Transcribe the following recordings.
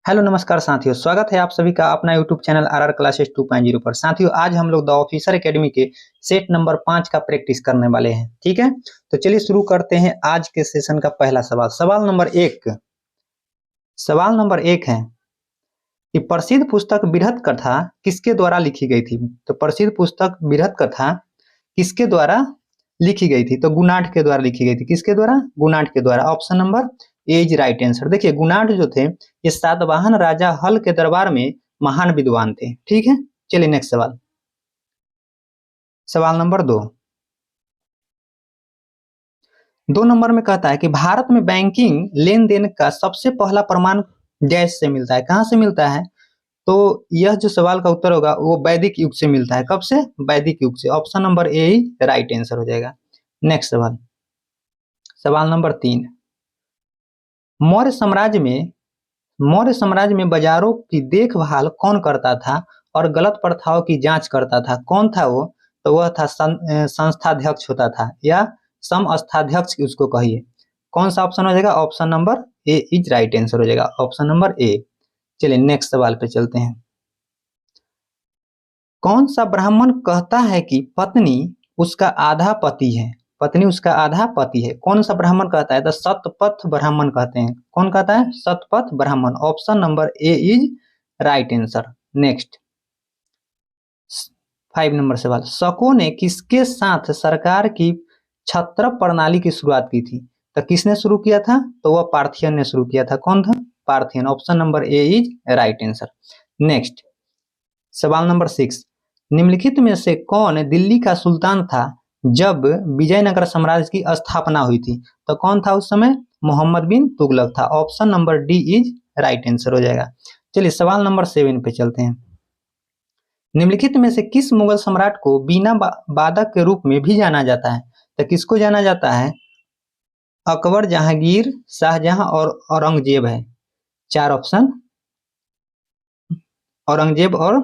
Hello नमस्कार साथियों, स्वागत है आप सभी का अपना यूट्यूब चैनल आरआर क्लासेस 2.0 पर। साथियों, आज हम लोग द ऑफिसर एकेडमी के सेट नंबर 5 का प्रैक्टिस करने वाले हैं। ठीक है, तो चलिए शुरू करते हैं आज के सेशन का पहला सवाल। सवाल नंबर एक है कि प्रसिद्ध पुस्तक बृहत कथा किसके द्वारा लिखी गई थी। तो प्रसिद्ध पुस्तक बृहत कथा किसके द्वारा लिखी गई थी? तो गुणाढ्य के द्वारा लिखी गई थी। किसके द्वारा? गुणाढ्य के द्वारा। Option number A is right answer. देखिए, गुणाढ्य जो थे ये सातवाहन राजा हल के दरबार में महान विद्वान थे। ठीक है, चलिए नेक्स्ट सवाल। सवाल नंबर 2 नंबर में कहता है कि भारत में बैंकिंग लेन देन का सबसे पहला प्रमाण डैश से मिलता है। कहां से मिलता है? तो यह जो सवाल का उत्तर होगा वो वैदिक युग से मिलता है। कब से? वैदिक युग से। Option number A he right answer हो जाएगा। नेक्स्ट सवाल, सवाल नंबर 3। मौर्य साम्राज्य में बाजारों की देखभाल कौन करता था और गलत प्रथाओं की जांच करता था? कौन था वो? तो वह था संस्थाध्यक्ष होता था, या समस्थाध्यक्ष उसको कहिए। कौन सा ऑप्शन हो जाएगा? Option number A is right answer हो जाएगा। Option number A. चलिए नेक्स्ट सवाल पे चलते हैं। कौन सा ब्राह्मण कहता है कि पत्नी उसका आधा पति है? पत्नी उसका आधा पति है। कौन सा ब्राह्मण कहता है? तो शतपथ ब्राह्मण कहते हैं। कौन कहता है? Shatapatha Brahmana. Option number A is right answer. Next 5 number सवाल। शकों ने किसके साथ सरकार की छत्रप प्रणाली की शुरुआत की थी? तो किसने शुरू किया था? तो वह पार्थियन ने शुरू किया था। कौन था? Parthian. Option number A is right answer. Next सवाल नंबर 6। निम्नलिखित में से कौन दिल्ली का सुल्तान था जब विजयनगर साम्राज्य की स्थापना हुई थी? तो कौन था उस समय? मोहम्मद बिन तुगलक था। Option number D is right answer हो जाएगा। चलिए सवाल नंबर 7 पे चलते हैं। निम्नलिखित में से किस मुगल सम्राट को बीना वादक के रूप में भी जाना जाता है? तो किसको जाना जाता है? अकबर, जहांगीर, शाहजहां और औरंगजेब है। 4 ऑप्शन, औरंगजेब और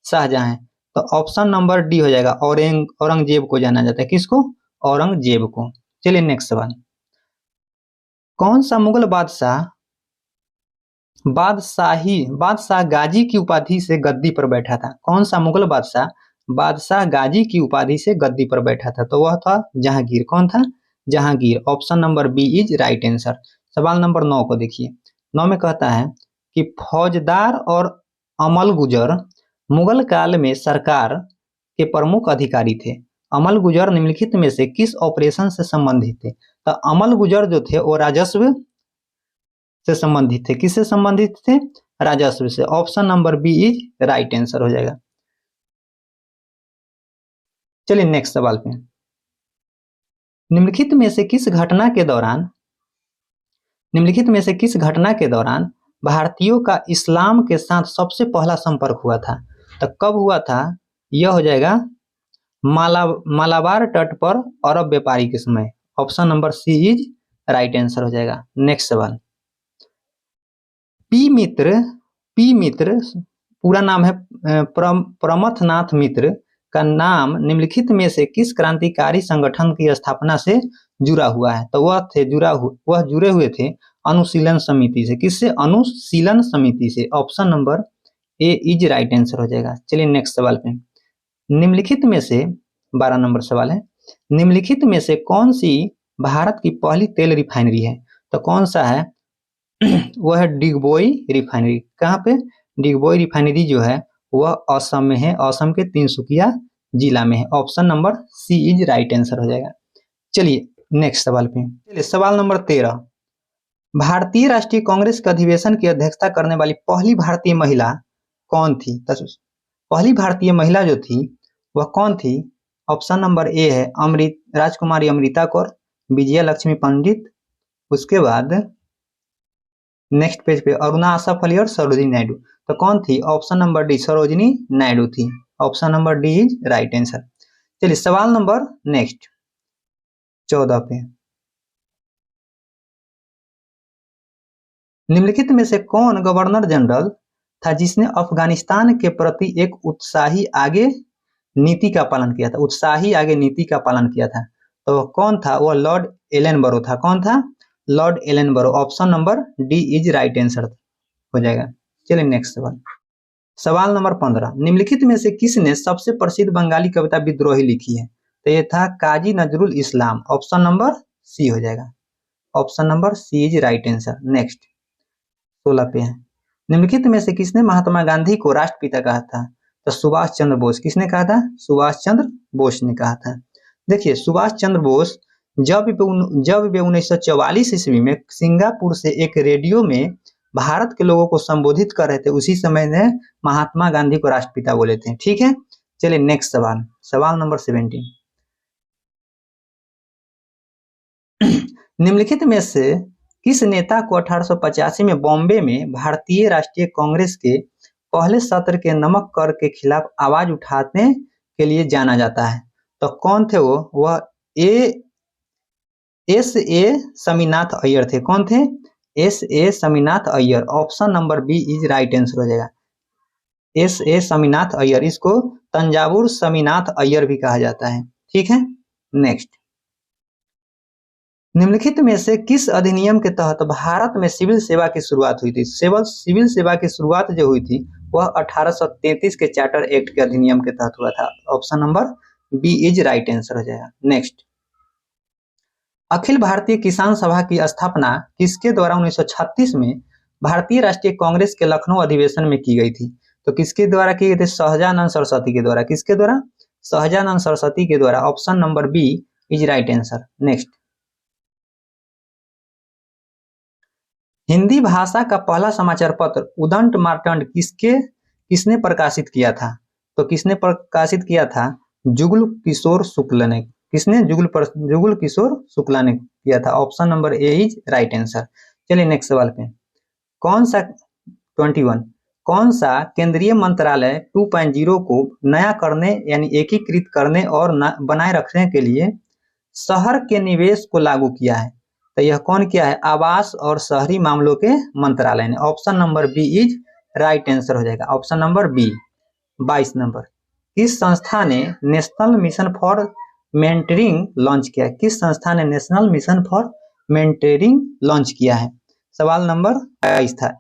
शाहजहां। तो ऑप्शन नंबर डी हो जाएगा। औरंगजेब को जाना जाता है। किसको? औरंगजेब को। चलिए नेक्स्ट सवाल। कौन सा मुगल बादशाह गाजी की उपाधि से गद्दी पर बैठा था? कौन सा मुगल बादशाह गाजी की उपाधि से गद्दी पर बैठा था? तो वह था जहांगीर। कौन था? Jahangir. Option number B is right answer. सवाल नंबर 9 को देखिए। 9 में कहता है कि फौजदार और अमल गुजर मुगल काल में सरकार के प्रमुख अधिकारी थे। अमल गुजर निम्नलिखित में से किस ऑपरेशन से संबंधित थे? तो अमल गुजर जो थे वो राजस्व से संबंधित थे। किससे संबंधित थे? राजस्व से। Option number B is right answer हो जाएगा। चलिए नेक्स्ट सवाल पे। निम्नलिखित में से किस घटना के दौरान भारतीयों का इस्लाम के साथ सबसे पहला संपर्क हुआ था? तो कब हुआ था? यह हो जाएगा मालाबार तट पर अरब व्यापारी के समय। Option number C is right answer हो जाएगा। नेक्स्ट सवाल। पी मित्र पूरा नाम है प्रमथनाथ मित्र का नाम निम्नलिखित में से किस क्रांतिकारी संगठन की स्थापना से जुड़ा हुआ है? तो वह जुड़े हुए थे अनुशीलन समिति से। किससे? अनुशीलन समिति से। Option number A is right answer हो जाएगा। चलिए नेक्स्ट सवाल पे। निम्नलिखित में से 12 नंबर सवाल है। निम्नलिखित में से कौन सी भारत की पहली तेल रिफाइनरी है? तो कौन सा है? वह है डिगबोई रिफाइनरी। कहाँ पे? डिगबोई रिफाइनरी जो है वह असम में है। असम के तिनसुकिया जिला में है। Option number C is right answer हो जाएगा। चलिए नेक्स्ट सवाल पे। चलिए सवाल नंबर 13। भारतीय राष्ट्रीय कांग्रेस के अधिवेशन की अध्यक्षता करने वाली पहली भारतीय महिला कौन थी? पहली भारतीय महिला जो थी वह कौन थी? ऑप्शन नंबर ए है राजकुमारी अमृता कौर, विजया लक्ष्मी पंडित, उसके बाद नेक्स्ट पेज पे अरुणा आसफ अली और सरोजिनी नायडू। तो कौन थी? Option number D Sarojini Naidu थी। Option number D is right answer. चलिए सवाल नंबर नेक्स्ट 14 पे। निम्नलिखित में से कौन गवर्नर जनरल था जिसने अफगानिस्तान के प्रति एक उत्साही आगे नीति का पालन किया था? तो कौन था? वह लॉर्ड एलन बरो था। कौन था? लॉर्ड एलन बरो। Option number D is right answer. हो जाएगा। चलिए नेक्स्ट सवाल। सवाल नंबर 15, निम्नलिखित में से किसने सबसे प्रसिद्ध बंगाली कविता विद्रोही लिखी है? तो ये था Kazi Nazrul Islam. Option number C हो जाएगा। Option number C is right answer. Next 16 पे है, निम्नलिखित में से किसने महात्मा गांधी को राष्ट्रपिता कहा था? तो सुभाष चंद्र बोस। किसने कहा था? सुभाष चंद्र बोस ने कहा था। देखिए सुभाष चंद्र बोस जब वे 1944 ईस्वी में सिंगापुर से एक रेडियो में भारत के लोगों को संबोधित कर रहे थे, उसी समय ने महात्मा गांधी को राष्ट्रपिता बोले थे। ठीक है, चलिए नेक्स्ट सवाल। सवाल नंबर 17, निम्नलिखित में से किस नेता को 1885 में बॉम्बे में भारतीय राष्ट्रीय कांग्रेस के पहले सत्र के नमक कर के खिलाफ आवाज उठाने के लिए जाना जाता है? तो कौन थे वो? वह एस.ए. स्वामीनाथ अय्यर थे। कौन थे? SA. Swaminath Iyer. Option number B is right answer हो जाएगा। एस.ए. स्वामीनाथ अय्यर, इसको तंजावुर स्वामीनाथ अय्यर भी कहा जाता है। ठीक है, नेक्स्ट, निम्नलिखित में से किस अधिनियम के तहत भारत में सिविल सेवा की शुरुआत हुई थी? सिविल सेवा की शुरुआत जो हुई थी वह 1833 के चार्टर एक्ट के अधिनियम के तहत हुआ था। Option number B is right answer हो जाएगा। नेक्स्ट, अखिल भारतीय किसान सभा की स्थापना किसके द्वारा 1936 में भारतीय राष्ट्रीय कांग्रेस के लखनऊ अधिवेशन में की गई थी? तो किसके द्वारा की गई थी? सहजानंद सरस्वती के द्वारा। किसके द्वारा? सहजानंद सरस्वती के द्वारा। Option number B is right answer. Next, Hindi भाषा का पहला समाचार पत्र उदंत मार्तंड किसने प्रकाशित किया था? तो किसने प्रकाशित किया था? जुगल किशोर शुक्ल ने। किसने? जुगल किशोर शुक्ला ने किया था। Option number A is right answer. चलिए नेक्स्ट सवाल पे, कौन सा 21 कौन सा केंद्रीय मंत्रालय 2.0 को नया करने यानी एकीकृत करने और बनाए रखने के लिए शहर के निवेश को लागू किया है? तो यह कौन किया है? आवास और शहरी मामलों के मंत्रालय ने। Option number B is right answer हो जाएगा। Option number B. 22 नंबर, किस संस्था ने national mission for mentoring launch किया है? किस संस्था ने national mission for mentoring launch किया है? सवाल नंबर 22 था।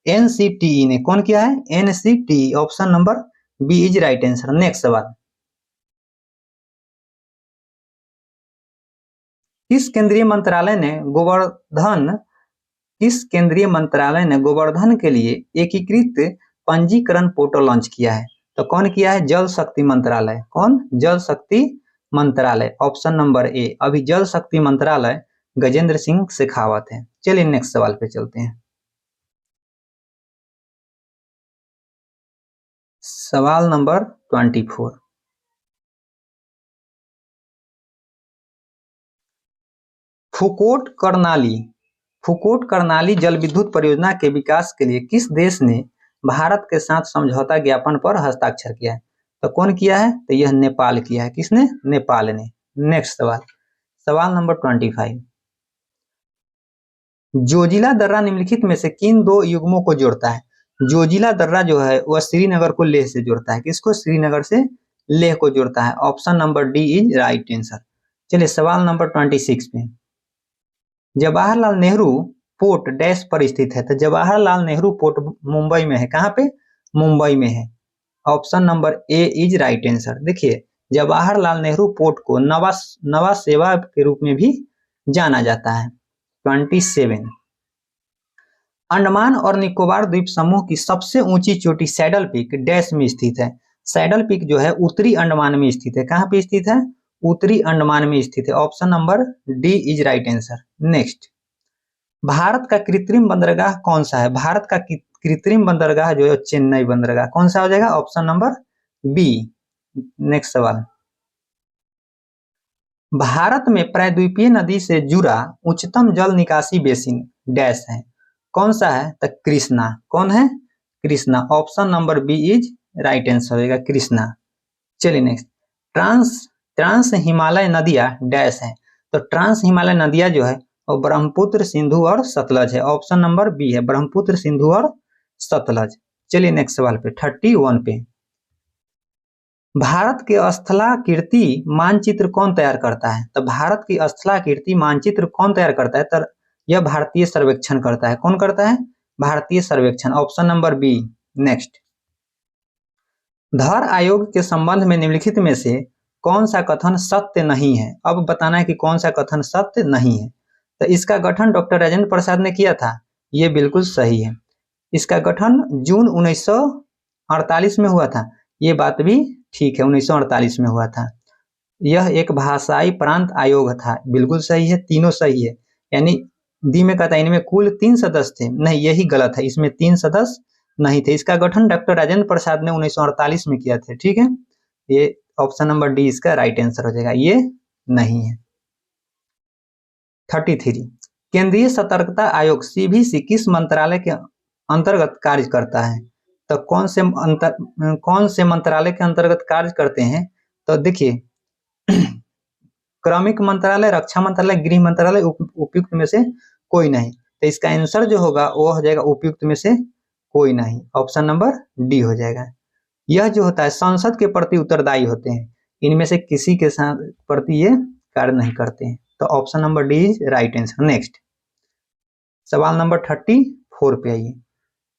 एनसीटीई ने। कौन किया है? NCTE. Option number B is right answer. Next सवाल, किस केंद्रीय मंत्रालय ने गोवर्धन के लिए एकीकृत पंजीकरण पोर्टल लॉन्च किया है? तो कौन किया है? जल शक्ति मंत्रालय। कौन? जल शक्ति मंत्रालय। Option number A. अभी जल शक्ति मंत्रालय गजेंद्र सिंह शेखावत है। चलिए नेक्स्ट सवाल पे चलते हैं। सवाल नंबर 24, फूकोट करनाली जल विद्युत परियोजना के विकास के लिए किस देश ने भारत के साथ समझौता ज्ञापन पर हस्ताक्षर किया है? तो कौन किया है? तो यह नेपाल किया है। किसने? नेपाल ने। नेक्स्ट सवाल, सवाल नंबर 25, जोजिला दर्रा निम्नलिखित में से किन दो युग्मों को जोड़ता है? जोजिला दर्रा जो है वह श्रीनगर को लेह से जोड़ता है। किसको? श्रीनगर से लेह को जोड़ता है। Option number D is right answer. चलिए सवाल नंबर 26 पे, जवाहरलाल नेहरू पोर्ट डैश पर स्थित है? तो जवाहरलाल नेहरू पोर्ट मुंबई में है। कहाँ पे? मुंबई में है। Option number A is right answer. देखिए जवाहरलाल नेहरू पोर्ट को नवा सेवा के रूप में भी जाना जाता है। 27, अंडमान और निकोबार द्वीप समूह की सबसे ऊंची चोटी सैडल पीक डैश में स्थित है? सैडल पीक जो है उत्तरी अंडमान में स्थित है। कहाँ पे स्थित है? उत्तरी अंडमान में स्थित है। Option number D is right answer. Next, Bharat का कृत्रिम बंदरगाह कौन सा है? भारत का कृत्रिम बंदरगाह जो है चेन्नई बंदरगाह। कौन सा हो जाएगा? Option number B. नेक्स्ट सवाल, भारत में प्रायद्वीपीय नदी से जुड़ा उच्चतम जल निकासी बेसिन डैश है? कौन सा है? तो कृष्णा। कौन है? Krishna. Option number B is right answer होगा, कृष्णा। चलिए नेक्स्ट, ट्रांस हिमालय नदियां डैश है? तो ट्रांस हिमालय नदियां जो है वो ब्रह्मपुत्र, सिंधु और सतलज है। ऑप्शन नंबर बी है, ब्रह्मपुत्र, सिंधु और सतलज। चलिए नेक्स्ट सवाल पे 31 पे, भारत के स्थलाकृति मानचित्र कौन तैयार करता है? तो भारत की स्थलाकृति मानचित्र कौन तैयार करता है? तो यह भारतीय सर्वेक्षण करता है। कौन करता है? भारतीय सर्वेक्षण, ऑप्शन नंबर बी। नेक्स्ट, धर आयोग के संबंध में निम्नलिखित में से कौन सा कथन सत्य नहीं है। अब बताना है कि कौन सा कथन सत्य नहीं है। तो इसका गठन डॉक्टर राजेंद्र प्रसाद ने किया था, ये बिल्कुल सही है। इसका गठन जून 1948 में हुआ था, ये बात भी ठीक है, 1948 में हुआ था। यह एक भाषाई प्रांत आयोग था, बिल्कुल सही है, तीनों सही है। यानी दी में कहता है इनमें कुल 3 सदस्य थे, नहीं यही गलत है, इसमें 3 सदस्य नहीं थे। इसका गठन डॉक्टर राजेंद्र प्रसाद ने 1948 में किया था। ठीक है, ये ऑप्शन नंबर डी इसका राइट आंसर हो जाएगा, ये नहीं है। 33, केंद्रीय सतर्कता आयोग सीबीसी किस मंत्रालय के अंतर्गत कार्य करता है। तो कौन से मंत्रालय के अंतर्गत कार्य करते हैं। तो देखिए क्रमिक मंत्रालय, रक्षा मंत्रालय, गृह मंत्रालय, उपयुक्त में से कोई नहीं। तो इसका आंसर जो होगा वो हो जाएगा उपयुक्त में से कोई नहीं, ऑप्शन नंबर डी हो जाएगा। यह जो होता है संसद के प्रति उत्तरदायी होते हैं, इनमें से किसी के साथ प्रति ये कार्य नहीं करते हैं। तो option number D is right answer. Next, सवाल नंबर 34 पे आइए।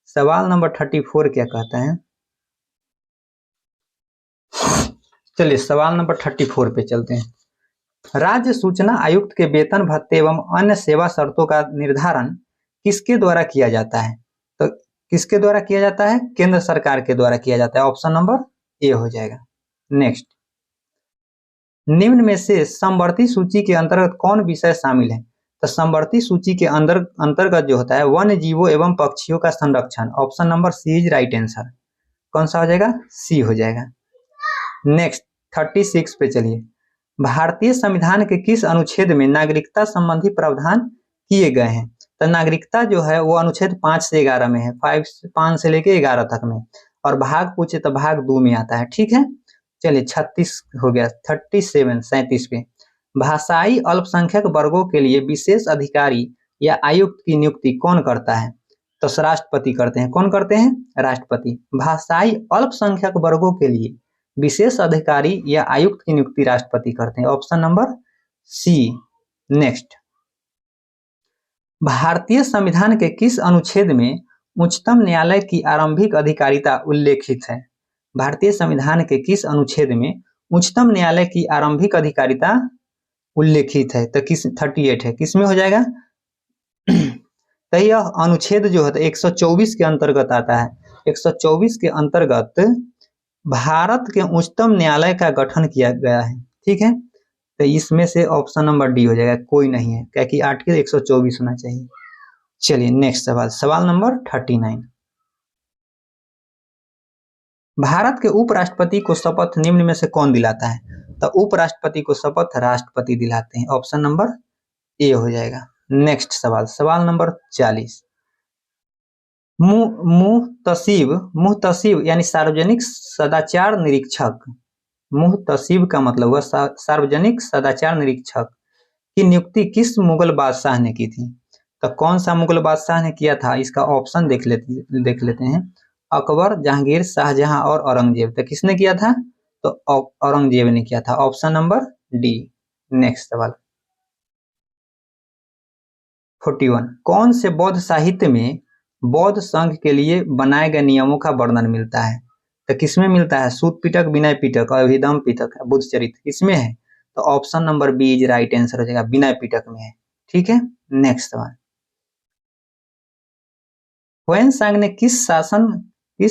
सवाल नंबर 34 क्या कहता है, चलिए सवाल नंबर 34 पे चलते हैं। राज्य सूचना आयुक्त के वेतन भत्ते एवं अन्य सेवा शर्तों का निर्धारण किसके द्वारा किया जाता है। तो किसके द्वारा किया जाता है, केंद्र सरकार के द्वारा किया जाता है, ऑप्शन नंबर ए हो जाएगा। नेक्स्ट, निम्न में से समवर्ती सूची के अंतर्गत कौन विषय शामिल है। तो समवर्ती सूची के अंतर्गत जो होता है वन्य जीवों एवं पक्षियों का संरक्षण, option number C is right answer. कौन सा हो जाएगा, सी हो जाएगा। नेक्स्ट 36 पे चलिए। भारतीय संविधान के किस अनुच्छेद में नागरिकता संबंधी प्रावधान किए गए हैं। तो नागरिकता जो है वो अनुच्छेद 5 से 11 में है, 5 से लेके 11 तक में, और भाग पूछे तो भाग 2 में आता है। ठीक है, चलिए 36 हो गया। 37 पे, भाषाई अल्पसंख्यक वर्गों के लिए विशेष अधिकारी या आयुक्त की नियुक्ति कौन करता है। तो राष्ट्रपति करते हैं। कौन करते हैं, राष्ट्रपति। भाषाई अल्पसंख्यक वर्गों के लिए विशेष अधिकारी या आयुक्त की नियुक्ति राष्ट्रपति करते हैं, ऑप्शन नंबर सी। नेक्स्ट, भारतीय संविधान के किस अनुच्छेद में उच्चतम न्यायालय की आरंभिक अधिकारिता उल्लेखित है। भारतीय संविधान के किस अनुच्छेद में उच्चतम न्यायालय की आरंभिक अधिकारिता उल्लेखित है। तो किस 38 है, किस में हो जाएगा तो यह अनुच्छेद जो है 124 के अंतर्गत आता है। 124 के अंतर्गत भारत के उच्चतम न्यायालय का गठन किया गया है। ठीक है, तो इसमें से ऑप्शन नंबर डी हो जाएगा, कोई नहीं है, क्या कि 8 के 124 होना चाहिए। चलिए नेक्स्ट सवाल, सवाल नंबर 39। भारत के उपराष्ट्रपति को शपथ निम्न में से कौन दिलाता है। तो उपराष्ट्रपति को शपथ राष्ट्रपति दिलाते हैं, ऑप्शन नंबर ए हो जाएगा। नेक्स्ट सवाल, सवाल नंबर 40। मुहतसिब यानी सार्वजनिक सदाचार निरीक्षक, मुहतसिब का मतलब हुआ सार्वजनिक सदाचार निरीक्षक की नियुक्ति किस मुगल बादशाह ने की थी। तो कौन सा मुगल बादशाह ने किया था, इसका ऑप्शन देख लेते हैं। अकबर, जहांगीर, शाहजहां और औरंगजेब। तो किसने किया था, तो औरंगजेब ने किया था, ऑप्शन नंबर डी। नेक्स्ट सवाल 41, कौन से बौद्ध साहित्य में बौद्ध संघ के लिए बनाए गए नियमों का वर्णन मिलता है। तो किसमें मिलता है, सूत पिटक, विनय पिटक, अभिधम पिटक, बुद्ध चरित्र, किसमें है। तो option number B is right answer हो जाएगा, विनय पिटक में है। ठीक है, नेक्स्ट सवाल, ह्वेनसांग ने किस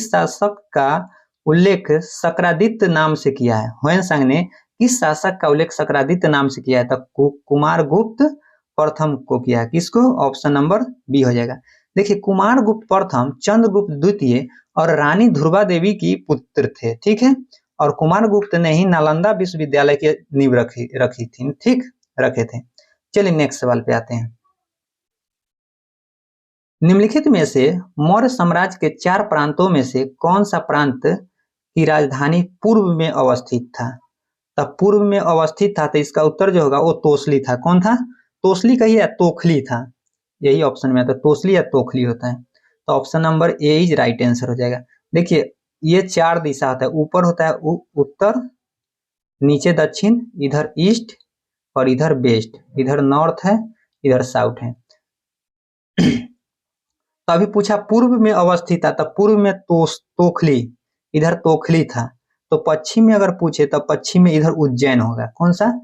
शासक का उल्लेख शक्रादित्य नाम से किया है। ह्वेनसांग ने किस शासक का उल्लेख शक्रादित्य नाम से किया है। तो कुमारगुप्त प्रथम को किया है, किसको, ऑप्शन नंबर बी हो जाएगा। देखिए कुमारगुप्त प्रथम चंद्रगुप्त द्वितीय और रानी ध्रुवा देवी की पुत्र थे। ठीक है, और कुमारगुप्त ने ही नालंदा विश्वविद्यालय की नींव रखी थी, ठीक रखे थे। चलिए नेक्स्ट सवाल पे आते हैं। निम्नलिखित में से मौर्य साम्राज्य के 4 प्रांतों में से कौन सा प्रांत की राजधानी पूर्व में अवस्थित था। तब पूर्व में अवस्थित था, तो इसका उत्तर जो होगा वो तोसली था। कौन था, तोसली कही या तोखली था, यही ऑप्शन में आता है, तोसली या तोखली होता है। तो option number A is right answer हो जाएगा। देखिए ये 4 दिशा होता है, ऊपर होता है उत्तर, नीचे दक्षिण, इधर ईस्ट और इधर वेस्ट, इधर नॉर्थ है, इधर साउथ है। तो अभी पूछा पूर्व में अवस्थित था, तब पूर्व में तोखली, इधर तोखली था। तो पश्चिम में अगर पूछे तो पश्चिम में इधर उज्जैन होगा। कौन सा?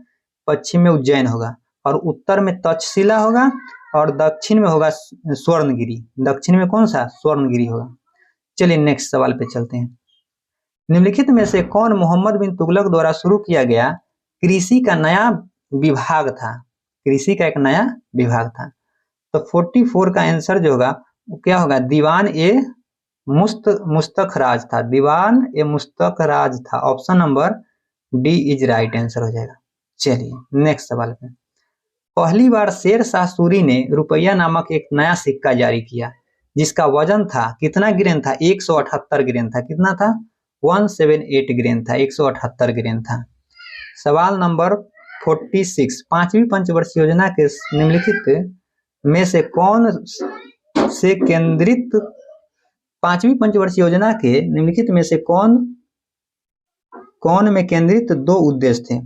पश्चिम में उज्जैन होगा। और उत्तर में तक्षशिला होगा और दक्षिण में होगा स्वर्णगिरी। दक्षिण में कौन सा? स्वर्णगिरी होगा। चलिए नेक्स्ट सवाल पे चलते हैं। निम्नलिखित में से कौन मोहम्मद बिन तुगलक द्वारा शुरू किया गया कृषि का नया विभाग था? कृषि का एक नया विभाग था। तो 44 का आंसर जो होगा वो क्या होगा? दीवान ए मुस्तखराज था। दीवान ए मुस्तखराज था। Option number D is right answer हो जाएगा। चलिए नेक्स्ट सवाल पे। पहली बार शेर शाह सूरी ने रुपया नामक एक नया सिक्का जारी किया जिसका वजन था, कितना ग्रेन था? 178 ग्रेन था। कितना था? 178 ग्रेन था। 178 ग्रेन था। सवाल नंबर 46। पांचवी पंचवर्षीय योजना के निम्नलिखित में से कौन से केंद्रित पांचवी पंचवर्षीय योजना के निम्नलिखित में से कौन में केंद्रित दो उद्देश्य थे?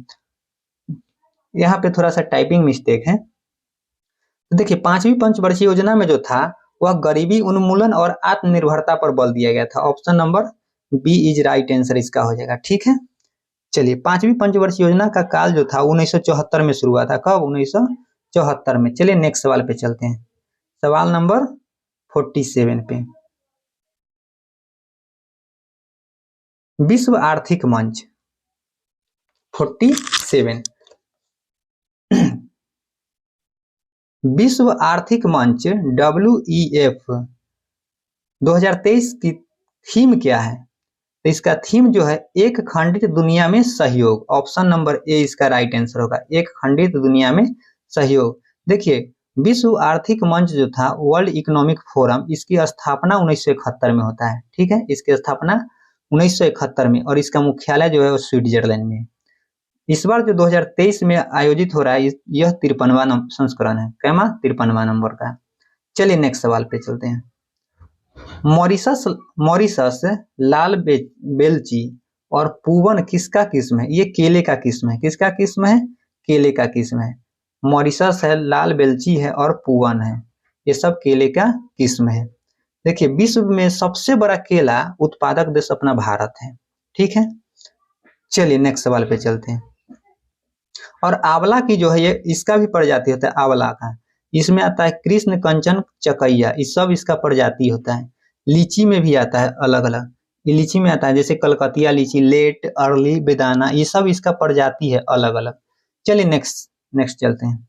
यहाँ पे थोड़ा सा टाइपिंग मिस्टेक है। तो देखिए पांचवी पंचवर्षीय योजना में जो था वह गरीबी उन्मूलन और आत्मनिर्भरता पर बल दिया गया था। Option number B is right answer इसका हो जाएगा। ठीक है। चलिए पांचवी पंचवर्षीय योजना का काल जो था 1974 में शुरू हुआ था। कब? 1974 में। चलिए नेक्स्ट सवाल पे चलते हैं। सवाल नंबर 47 पे। विश्व आर्थिक मंच 47। विश्व आर्थिक मंच WEF 2023 की थीम क्या है? तो इसका थीम जो है एक खंडित दुनिया में सहयोग। ऑप्शन नंबर ए इसका राइट आंसर होगा। एक खंडित दुनिया में सहयोग। देखिए विश्व आर्थिक मंच जो था वर्ल्ड इकोनॉमिक फोरम, इसकी स्थापना 1971 में होता है। ठीक है। इसकी स्थापना 1971 में और इसका मुख्यालय जो है वो स्विट्जरलैंड में। इस बार जो 2023 में आयोजित हो रहा है यह 53वां संस्करण है। कैमा? 53वां नंबर का। चलिए नेक्स्ट सवाल पे चलते हैं। मॉरिशस लाल बेलची और पूवन किसका किस्म है? ये केले का किस्म है। किसका किस्म है? केले का किस्म है। मॉरिशस है, लाल बेलची है और पूवन है। ये सब केले का किस्म है। देखिए विश्व में सबसे बड़ा केला उत्पादक देश अपना भारत है। ठीक है। चलिए नेक्स्ट सवाल पे चलते हैं। और आंवला की जो है ये इसका भी प्रजाति होता है आंवला का। इसमें आता है कृष्ण कंचन चकैया, इस सब इसका प्रजाति होता है। लीची में भी आता है अलग अलग। ये लीची में आता है जैसे कलकतिया लीची, लेट, अर्ली, बेदाना, ये सब इसका प्रजाति है अलग अलग। चलिए नेक्स्ट चलते हैं।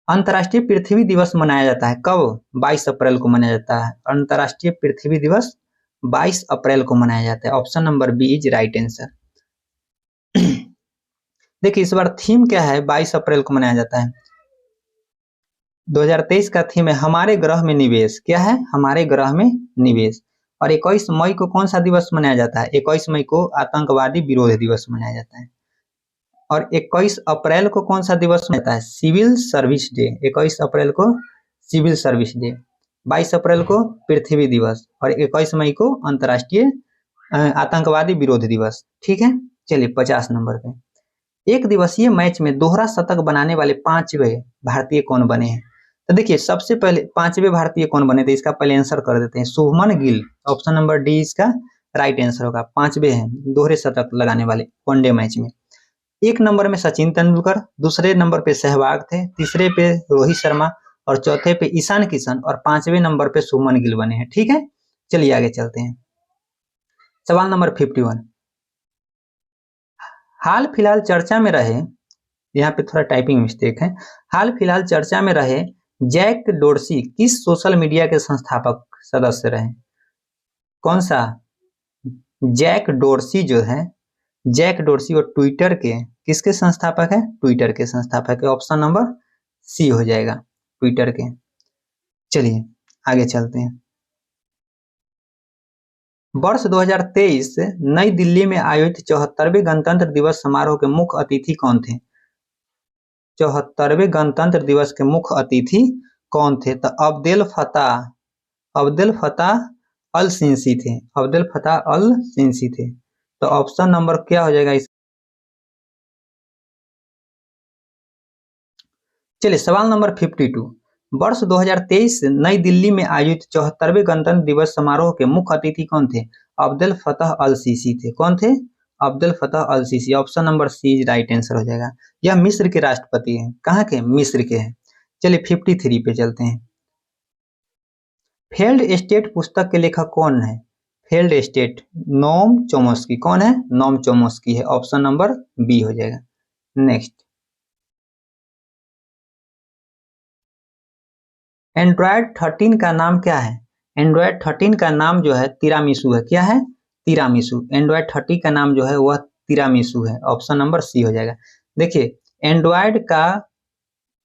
अंतर्राष्ट्रीय पृथ्वी दिवस मनाया जाता है कब? 22 अप्रैल को मनाया जाता है। अंतर्राष्ट्रीय पृथ्वी दिवस 22 अप्रैल को मनाया जाता है। Option number B is right answer. देखिए इस बार थीम क्या है? 22 अप्रैल को मनाया जाता है। 2023 का थीम है हमारे ग्रह में निवेश। क्या है? हमारे ग्रह में निवेश। और 21 मई को कौन सा दिवस मनाया जाता है? 21 मई को आतंकवादी विरोध दिवस मनाया जाता है। और 21 अप्रैल को कौन सा दिवस मनाया जाता है? Civil service day. 21 अप्रैल को सिविल सर्विस डे। 22 अप्रैल को पृथ्वी दिवस और 21 मई को अंतर्राष्ट्रीय आतंकवादी विरोध दिवस। ठीक है। चलिए 50 नंबर पे। एक दिवसीय मैच में दोहरा शतक बनाने वाले 5वें भारतीय कौन बने हैं? तो देखिए सबसे पहले 5वें भारतीय कौन बने थे इसका पहले आंसर कर देते हैं। Shubman Gill. Option number D इसका राइट आंसर होगा। 5वें हैं दोहरे शतक लगाने वाले वनडे मैच में। एक नंबर में सचिन तेंदुलकर, दूसरे नंबर पे सहवाग थे, तीसरे पे रोहित शर्मा और चौथे पे ईशान किशन और 5वें नंबर पे शुभमन गिल बने हैं। ठीक है। चलिए आगे चलते हैं। सवाल नंबर 51। हाल फिलहाल चर्चा में रहे, यहाँ पे थोड़ा टाइपिंग मिस्टेक है। हाल फिलहाल चर्चा में रहे जैक डोर्सी किस सोशल मीडिया के संस्थापक सदस्य रहे? कौन सा? जैक डोर्सी जो है, जैक डोर्सी और ट्विटर के किसके संस्थापक है? ट्विटर के संस्थापक है। ऑप्शन नंबर सी हो जाएगा, ट्विटर के। चलिए आगे चलते हैं। वर्ष 2023 नई दिल्ली में आयोजित 74वें गणतंत्र दिवस समारोह के मुख्य अतिथि कौन थे? 74वें गणतंत्र दिवस के मुख्य अतिथि कौन थे? तो अब्देल फताह अल सिंसी थे। अब्देल फताह अल सिंसी थे। तो ऑप्शन नंबर क्या हो जाएगा इस? चलिए सवाल नंबर 52। वर्ष 2023 नई दिल्ली में आयोजित 74वें गणतंत्र दिवस समारोह के मुख्य अतिथि कौन थे? अब्देल फतह अल सीसी थे। कौन थे? Abdel Fattah al Sisi. Option number C right answer हो जाएगा। यह मिस्र के राष्ट्रपति हैं। कहाँ के? मिस्र के हैं। चलिए 53 पे चलते हैं। फेल्ड स्टेट पुस्तक के लेखक कौन है? फेल्ड स्टेट नोम चोमस्की। कौन है? नोम चोमस्की है। ऑप्शन नंबर बी हो जाएगा। नेक्स्ट, एंड्रॉयड 13 का नाम क्या है? एंड्रॉयड 13 का नाम जो है तिरामिसू है। क्या है? तिरामिसू। एंड्रॉयड 30 का नाम जो है वह तिरामिसू है। ऑप्शन नंबर सी हो जाएगा। देखिए, एंड्रॉयड का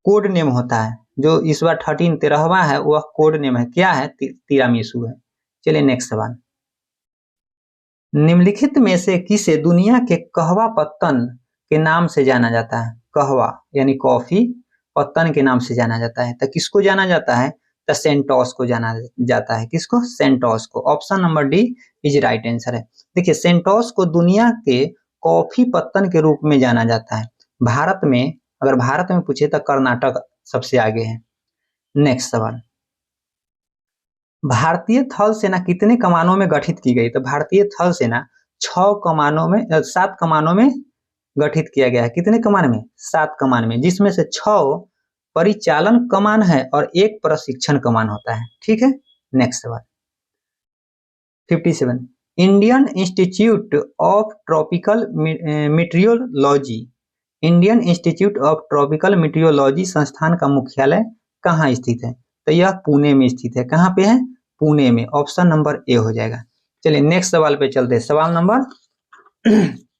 कोड नेम होता है, जो इस बार 13वां है वह कोड नेम है। क्या है? तिरामिसू है। चलिए नेक्स्ट सवाल। निम्नलिखित में से किसे दुनिया के कहवा पत्तन के नाम से जाना जाता है? कहवा यानी कॉफी पत्तन के नाम से जाना जाता है। तो किसको जाना जाता है? तो सेंटोस को जाना जाता है। किसको? सेंटोस को। Option number D is right answer है। देखिए, सेंटोस को दुनिया के कॉफी पत्तन के रूप में जाना जाता है। भारत में, अगर भारत में पूछे तो कर्नाटक सबसे आगे है। नेक्स्ट सवाल, भारतीय थल सेना कितने कमानों में गठित की गई? तो भारतीय थल सेना 7 कमानों में गठित किया गया है। कितने कमान में? 7 कमान में, जिसमें से 6 परिचालन कमान है और 1 प्रशिक्षण कमान होता है। ठीक है। नेक्स्ट सवाल 57, Indian Institute of Tropical Meteorology, Indian Institute of Tropical Meteorology संस्थान का मुख्यालय कहाँ स्थित है? तो यह पुणे में स्थित है। कहाँ पे है? पुणे में। ऑप्शन नंबर ए हो जाएगा। चलिए नेक्स्ट सवाल पे चलते हैं। सवाल नंबर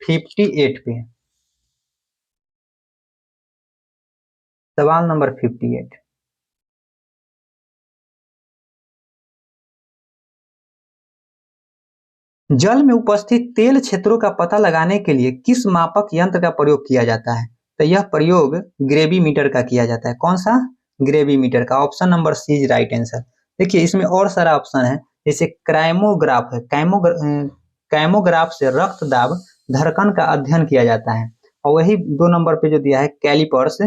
58 पे। सवाल नंबर 58, जल में उपस्थित तेल क्षेत्रों का पता लगाने के लिए किस मापक यंत्र का प्रयोग किया जाता है? तो यह प्रयोग ग्रेविमीटर का किया जाता है। कौन सा? ग्रेविमीटर का। Option number C is right answer. देखिए, इसमें और सारा ऑप्शन है, जैसे क्राइमोग्राफ है। कैमोग्राफ से रक्त दाब धड़कन का अध्ययन किया जाता है। और वही 2 नंबर पे जो दिया है कैलिपर्स,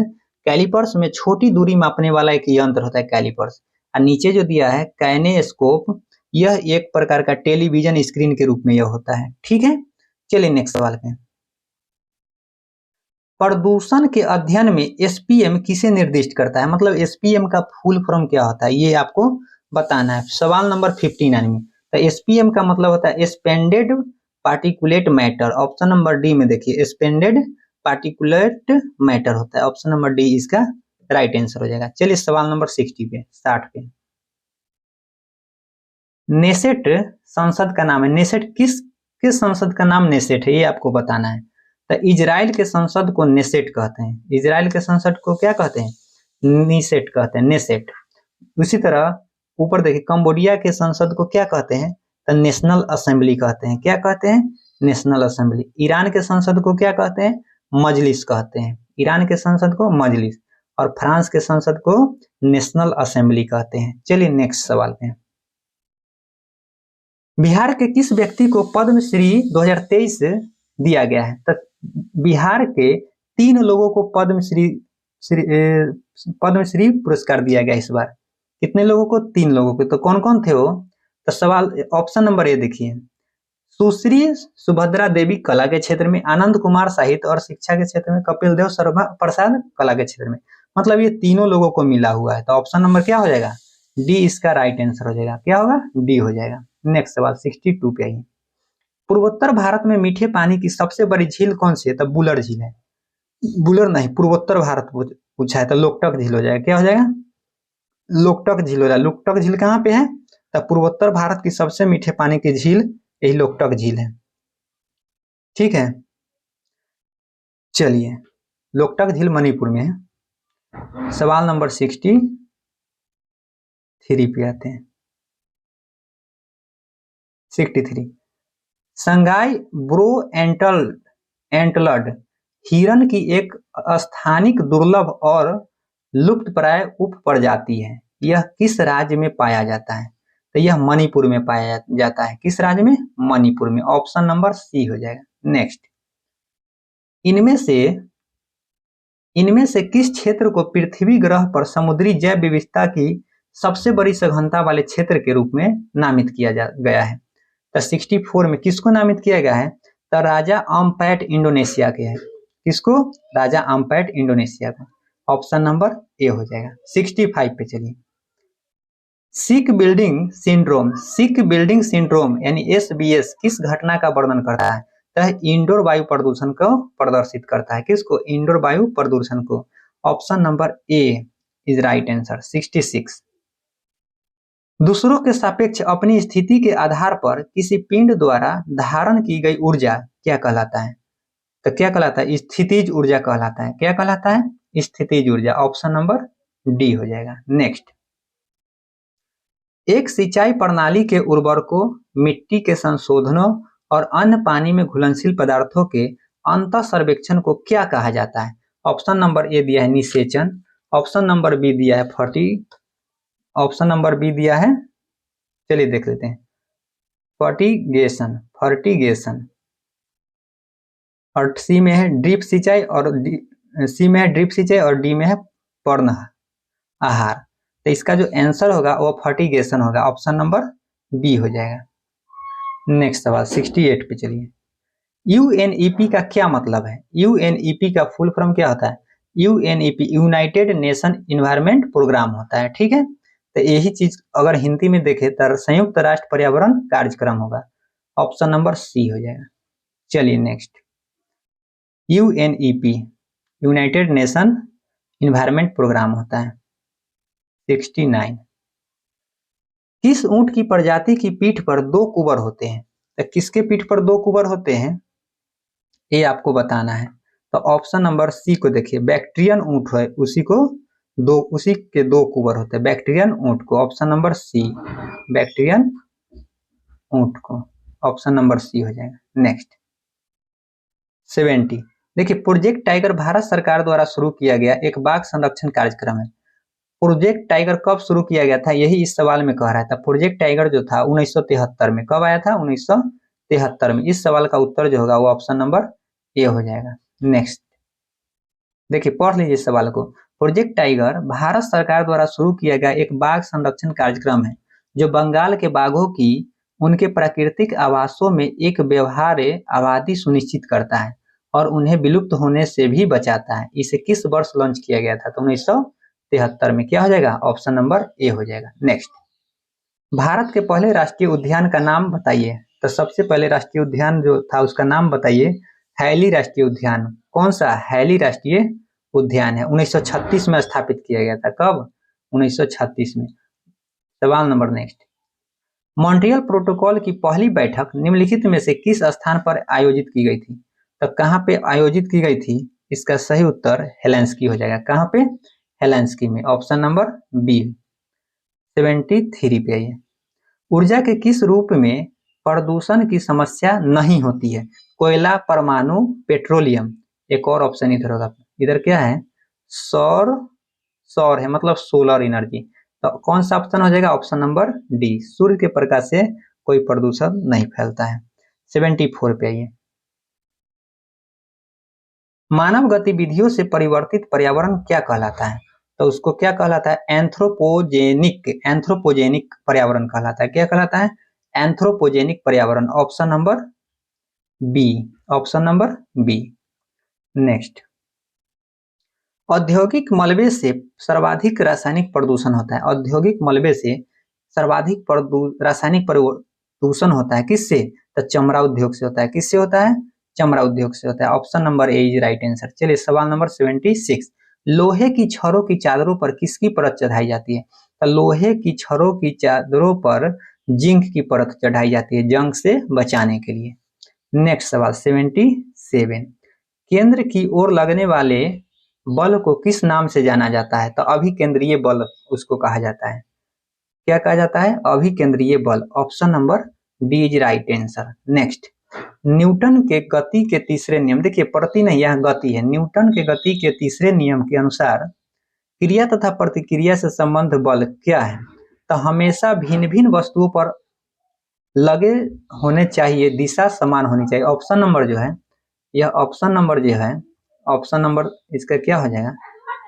कैलिपर्स में छोटी दूरी मापने वाला एक यंत्र होता है कैलिपर्स। और नीचे जो दिया है कैनेस्कोप, यह एक प्रकार का टेलीविजन स्क्रीन के रूप में यह होता है। ठीक है। चलिए नेक्स्ट सवाल पे। प्रदूषण के अध्ययन में एसपीएम किसे निर्दिष्ट करता है? मतलब एसपीएम का फुल फॉर्म क्या होता है, ये आपको बताना है। सवाल नंबर 59 में। तो एसपीएम का मतलब होता है expanded particulate matter. Option number D में देखिए, एक्सपेंडेड पार्टिकुलेट मैटर होता है। ऑप्शन नंबर डी इसका राइट आंसर हो जाएगा। चलिए सवाल नंबर 60 पे। नेसेट संसद का नाम है। नेसेट किस संसद का नाम नेसेट है, ये आपको बताना है। तो इजराइल के संसद को नेसेट कहते हैं। इजराइल के संसद को क्या कहते हैं? नीसेट कहते हैं, नेसेट। उसी तरह ऊपर देखिए, कंबोडिया के संसद को क्या कहते हैं? तो नेशनल असेंबली कहते हैं। क्या कहते हैं? National assembly. ईरान के संसद को क्या कहते हैं? मजलिस कहते हैं। ईरान के संसद को मजलिस। और फ्रांस के संसद को नेशनल असेंबली कहते हैं। चलिए नेक्स्ट सवाल पे। बिहार के किस व्यक्ति को पद्मश्री 2023 दिया गया है? तो बिहार के 3 लोगों को पद्मश्री पुरस्कार दिया गया इस बार। कितने लोगों को? 3 लोगों को। तो कौन कौन थे वो? तो सवाल ऑप्शन नंबर ए देखिए, सुश्री सुभद्रा देवी कला के क्षेत्र में, आनंद कुमार साहित्य और शिक्षा के क्षेत्र में, कपिल देव शर्मा प्रसाद कला के क्षेत्र में। मतलब ये तीनों लोगों को मिला हुआ है। तो ऑप्शन नंबर क्या हो जाएगा? डी इसका राइट आंसर हो जाएगा। क्या होगा? डी हो जाएगा। नेक्स्ट सवाल 62 पे आइए। पूर्वोत्तर भारत में मीठे पानी की सबसे बड़ी झील कौन सी है? तो बुलर झील है। बुलर नहीं, पूर्वोत्तर भारत पूछा है तो लोकटक झील हो जाएगा। क्या हो जाएगा? लोकटक झील हो जाएगा। लोकटक झील कहाँ पे है? तो पूर्वोत्तर भारत की सबसे मीठे पानी की झील यही लोकटक झील है। ठीक है। चलिए, लोकटक झील मणिपुर में है। सवाल नंबर 63 पे आते हैं। 63, संगाई ब्रो एंटलर्ड हिरन की एक स्थानिक दुर्लभ और लुप्तप्राय उप प्रजाति है। यह किस राज्य में पाया जाता है? तो यह मणिपुर में पाया जाता है। किस राज्य में? मणिपुर में। ऑप्शन नंबर सी हो जाएगा। नेक्स्ट, इनमें से इनमें से किस क्षेत्र को पृथ्वी ग्रह पर समुद्री जैव विविधता की सबसे बड़ी सघनता वाले क्षेत्र के रूप में नामित किया गया है? तो 64 में किसको नामित किया गया है? तो राजा अम्पैट इंडोनेशिया के है। किसको? राजा अम्पैट इंडोनेशिया का। ऑप्शन नंबर ए हो जाएगा। 65 पे चलिए। सिक बिल्डिंग सिंड्रोम यानी SBS किस घटना का वर्णन करता है? तो इंडोर वायु प्रदूषण को प्रदर्शित करता है। किसको? इंडोर वायु प्रदूषण को। Option number A is right answer. 66। दूसरों के सापेक्ष अपनी स्थिति के आधार पर किसी पिंड द्वारा धारण की गई ऊर्जा क्या कहलाता है? तो क्या कहलाता है? स्थितिज ऊर्जा कहलाता है। क्या कहलाता है? स्थितिज ऊर्जा। ऑप्शन नंबर डी हो जाएगा। नेक्स्ट, एक सिंचाई प्रणाली के उर्वरकों, मिट्टी के संशोधनों और अन्य पानी में घुलनशील पदार्थों के अंतः सर्वेक्षण को क्या कहा जाता है? ऑप्शन नंबर ए दिया है निषेचन, ऑप्शन नंबर बी दिया है ऑप्शन नंबर बी दिया है, चलिए देख लेते हैं, फर्टिगेशन, और सी में है ड्रिप सिंचाई और डी में है पर्ण आहार। तो इसका जो आंसर होगा वो फर्टिगेशन होगा। ऑप्शन नंबर बी हो जाएगा। नेक्स्ट सवाल 68 पे चलिए। यूएनईपी का क्या मतलब है? यूएनईपी का फुल फॉर्म क्या होता है? UNEP United Nation environment programme होता है। ठीक है, तो यही चीज अगर हिंदी में देखे तो संयुक्त राष्ट्र पर्यावरण कार्यक्रम होगा। ऑप्शन नंबर सी हो जाएगा। चलिए next, UNEP United Nation environment programme होता है। 69, किस ऊंट की प्रजाति की पीठ पर 2 कुबर होते हैं? तो किसके पीठ पर 2 कुबर होते हैं ये आपको बताना है। तो ऑप्शन नंबर सी को देखिए, बैक्ट्रियन ऊंट है उसी के 2 कुबर होते हैं, बैक्ट्रियन ऊंट को। ऑप्शन नंबर सी, बैक्ट्रियन ऊंट को। ऑप्शन नंबर सी हो जाएगा। नेक्स्ट 70, देखिए प्रोजेक्ट टाइगर भारत सरकार द्वारा शुरू किया गया एक बाघ संरक्षण कार्यक्रम है। प्रोजेक्ट टाइगर कब शुरू किया गया था, यही इस सवाल में कह रहा था। प्रोजेक्ट टाइगर जो था 1973 में। कब आया था? 1973 में। इस सवाल का उत्तर जो होगा वो ऑप्शन नंबर ए हो जाएगा। नेक्स्ट देखिए, पढ़ लीजिए सवाल को। प्रोजेक्ट टाइगर भारत सरकार द्वारा शुरू किया गया एक बाघ संरक्षण कार्यक्रम है जो बंगाल के बाघों की उनके प्राकृतिक आवासों में एक व्यवहार्य आबादी सुनिश्चित करता है और उन्हें विलुप्त होने से भी बचाता है। इसे किस वर्ष लॉन्च किया गया था? तो 1973 में। क्या हो जाएगा? ऑप्शन नंबर ए हो जाएगा। नेक्स्ट, भारत के पहले राष्ट्रीय उद्यान का नाम बताइए। तो सबसे पहले राष्ट्रीय उद्यान जो था उसका नाम बताइए। हैली राष्ट्रीय उद्यान। कौन सा? हैली राष्ट्रीय उद्यान है। 1936 में स्थापित किया गया था। कब? 1936 में। सवाल नंबर नेक्स्ट, मॉन्ट्रियल प्रोटोकॉल की पहली बैठक निम्नलिखित में से किस स्थान पर आयोजित की गई थी? तो कहाँ पे आयोजित की गई थी? इसका सही उत्तर हेलेंस्की हो जाएगा। कहाँ पे? हेलेंस्की में। Option number B. 73 पे आइए। ऊर्जा के किस रूप में प्रदूषण की समस्या नहीं होती है? कोयला, परमाणु, पेट्रोलियम। एक और ऑप्शन इधर होगा, इधर क्या है? सौर है, मतलब सोलर एनर्जी। तो कौन सा ऑप्शन हो जाएगा? ऑप्शन नंबर डी, सूर्य के प्रकाश से कोई प्रदूषण नहीं फैलता है। 74 पे आइए। मानव गतिविधियों से परिवर्तित पर्यावरण क्या कहलाता है? तो उसको क्या कहलाता है? एंथ्रोपोजेनिक पर्यावरण कहलाता है। क्या कहलाता है? एंथ्रोपोजेनिक पर्यावरण। Option number B. Option number B. Next, औद्योगिक मलबे से सर्वाधिक रासायनिक प्रदूषण होता है। औद्योगिक मलबे से सर्वाधिक रासायनिक प्रदूषण होता है किससे? तो चमड़ा उद्योग से होता है। किससे होता है? चमड़ा उद्योग से होता है। Option number A is right answer. चलिए सवाल नंबर 76, लोहे की छड़ों की चादरों पर किसकी परत चढ़ाई जाती है? तो लोहे की छड़ों की चादरों पर जिंक की परत चढ़ाई जाती है, जंग से बचाने के लिए। नेक्स्ट सवाल 77, केंद्र की ओर लगने वाले बल को किस नाम से जाना जाता है? तो अभिकेंद्रीय बल उसको कहा जाता है। क्या कहा जाता है? अभिकेंद्रीय बल। Option number D is right answer. Next, Newton के गति के तीसरे नियम, देखिए प्रति नहीं, यह गति है। न्यूटन के गति के तीसरे नियम के अनुसार क्रिया तथा प्रतिक्रिया से संबंध बल क्या है? तो हमेशा भिन्न भिन्न वस्तुओं पर लगे होने चाहिए, दिशा समान होनी चाहिए। ऑप्शन नंबर जो है, यह ऑप्शन नंबर जो है, ऑप्शन नंबर इसका क्या हो जाएगा,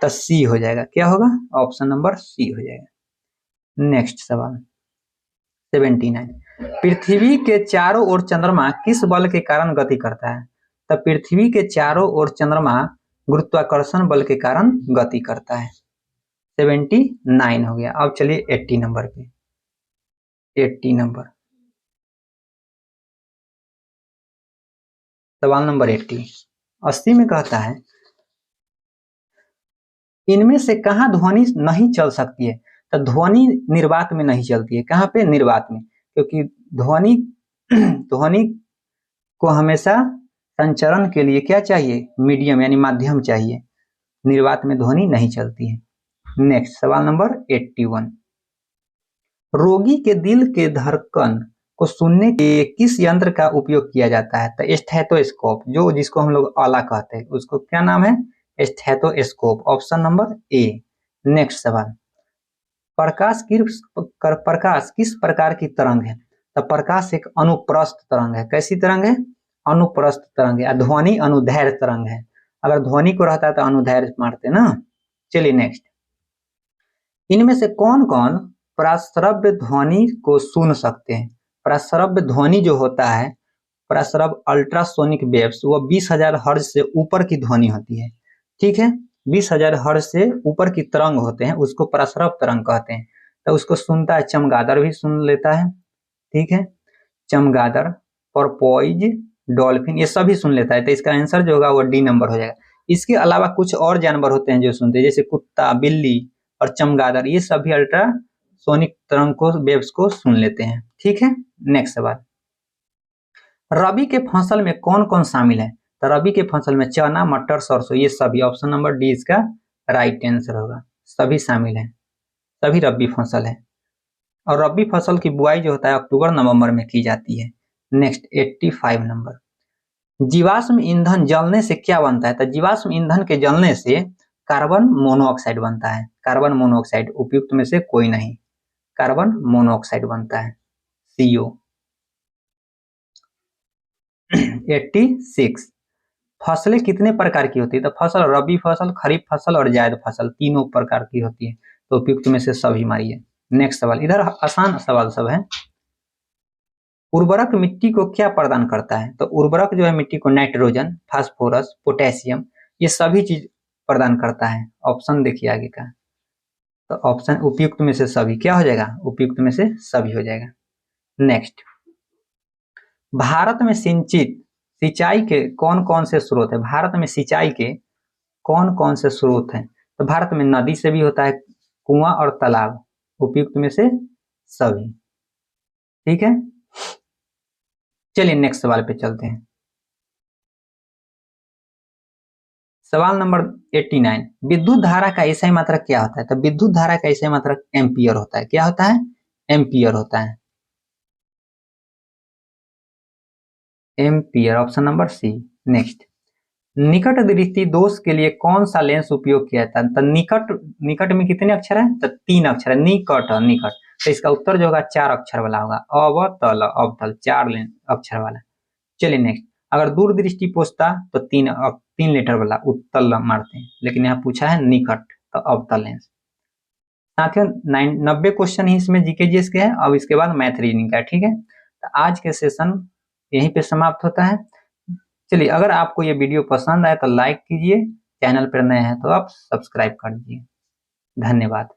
तो सी हो जाएगा। क्या होगा, ऑप्शन नंबर सी हो जाएगा। नेक्स्ट सवाल 79, पृथ्वी के चारों ओर चंद्रमा किस बल के कारण गति करता है? तो पृथ्वी के चारों ओर चंद्रमा गुरुत्वाकर्षण बल के कारण गति करता है। 79 हो गया। अब चलिए 80 नंबर पे। 80 नंबर, सवाल नंबर 80 में कहता है इनमें से कहाँ ध्वनि नहीं चल सकती है? तो ध्वनि निर्वात में नहीं चलती है। कहाँ पे? निर्वात में, क्योंकि ध्वनि ध्वनि को हमेशा संचरण के लिए क्या चाहिए, मीडियम यानी माध्यम चाहिए। निर्वात में ध्वनि नहीं चलती है। नेक्स्ट सवाल नंबर 81, रोगी के दिल के धड़कन को सुनने के किस यंत्र का उपयोग किया जाता है? तो स्टेथोस्कोप, जो जिसको हम लोग आला कहते हैं, उसको क्या नाम है, stethoscope. Option number A. Next सवाल, प्रकाश किस प्रकार की तरंग है? तो प्रकाश एक अनुप्रस्थ तरंग है। कैसी तरंग है? अनुप्रस्थ तरंग है। ध्वनि अनुदैर्घ्य तरंग है। अगर ध्वनि को रहता है तो अनुदैर्घ्य मारते ना। चलिए नेक्स्ट, इनमें से कौन कौन प्राश्रव्य ध्वनि को सुन सकते हैं? प्राश्रव्य ध्वनि जो होता है, प्राश्रव्य अल्ट्रासोनिक वेव्स, वो 20,000 हर्ट्ज से ऊपर की ध्वनि होती है। ठीक है, 20,000 हर्ट्ज से ऊपर की तरंग होते हैं, उसको प्राश्रव्य तरंग कहते हैं। तो उसको सुनता है, चमगादड़ भी सुन लेता है। ठीक है, चमगादड़, पोर्पोइज, डॉल्फिन, ये सभी सुन लेता है। तो इसका आंसर जो होगा वो डी नंबर हो जाएगा। इसके अलावा कुछ और जानवर होते हैं जो सुनते हैं, जैसे कुत्ता, बिल्ली और चमगादड़, ये सभी अल्ट्रासोनिक तरंग को, वेव्स को सुन लेते हैं। ठीक है, नेक्स्ट सवाल, रबी के फसल में कौन कौन शामिल है? तो रबी के फसल में चना, मटर, सरसों, ये सभी। ऑप्शन नंबर डी इसका राइट आंसर होगा। सभी शामिल है, सभी रबी फसल है। और रबी फसल की बुआई जो होता है अक्टूबर नवंबर में की जाती है। नेक्स्ट 85 नंबर, जीवाश्म ईंधन जलने से क्या बनता है? तो जीवाश्म ईंधन के जलने से कार्बन मोनोऑक्साइड बनता है। कार्बन मोनोऑक्साइड उपयुक्त में से कोई नहीं, कार्बन मोनोऑक्साइड बनता है, CO। 86, फसलें कितने प्रकार की होती है? तो फसल, रबी फसल, खरीफ फसल और जायद फसल, तीनों प्रकार की होती है। तो उपयुक्त में से सभी मारिए। नेक्स्ट सवाल, इधर आसान सवाल सब है। उर्वरक मिट्टी को क्या प्रदान करता है? तो उर्वरक जो है मिट्टी को नाइट्रोजन, फास्फोरस, पोटेशियम, ये सभी चीज प्रदान करता है। ऑप्शन देखिए आगे का, तो ऑप्शन उपयुक्त में से सभी क्या हो जाएगा, उपयुक्त में से सभी हो जाएगा। नेक्स्ट, भारत में सिंचाई के कौन कौन से स्रोत है? भारत में सिंचाई के कौन कौन से स्रोत हैं? तो भारत में नदी से भी होता है, कुआं और तालाब, उपयुक्त में से सभी। ठीक है, चलिए नेक्स्ट सवाल पे चलते हैं। सवाल नंबर 89, विद्युत धारा का एसआई मात्रक क्या होता है? तो विद्युत धारा का एसआई मात्रक एम्पियर होता है। क्या होता है? एम्पियर होता है, ampere. Option number C. Next, निकट दृष्टि दोष के लिए कौन सा लेंस उपयोग किया जाता है? तो निकट में कितने अक्षर है? तो 3 अक्षर है, निकट। तो इसका उत्तर जो होगा 4 अक्षर वाला होगा, अवतल, अवतल, 4 अक्षर वाला। चलिए नेक्स्ट, अगर दूरदृष्टि पूछता तो 3 लेटर वाला उत्तल मारते हैं, लेकिन यहाँ पूछा है निकट, तो अवतल लेंस। साथियों 90 क्वेश्चन ही इसमें जीके जीएस के हैं। अब इसके बाद मैथ रीजनिंग का है। ठीक है, तो आज के सेशन यहीं पे समाप्त होता है। चलिए, अगर आपको ये वीडियो पसंद आए तो लाइक कीजिए, चैनल पर नए हैं तो आप सब्सक्राइब कर दीजिए। धन्यवाद।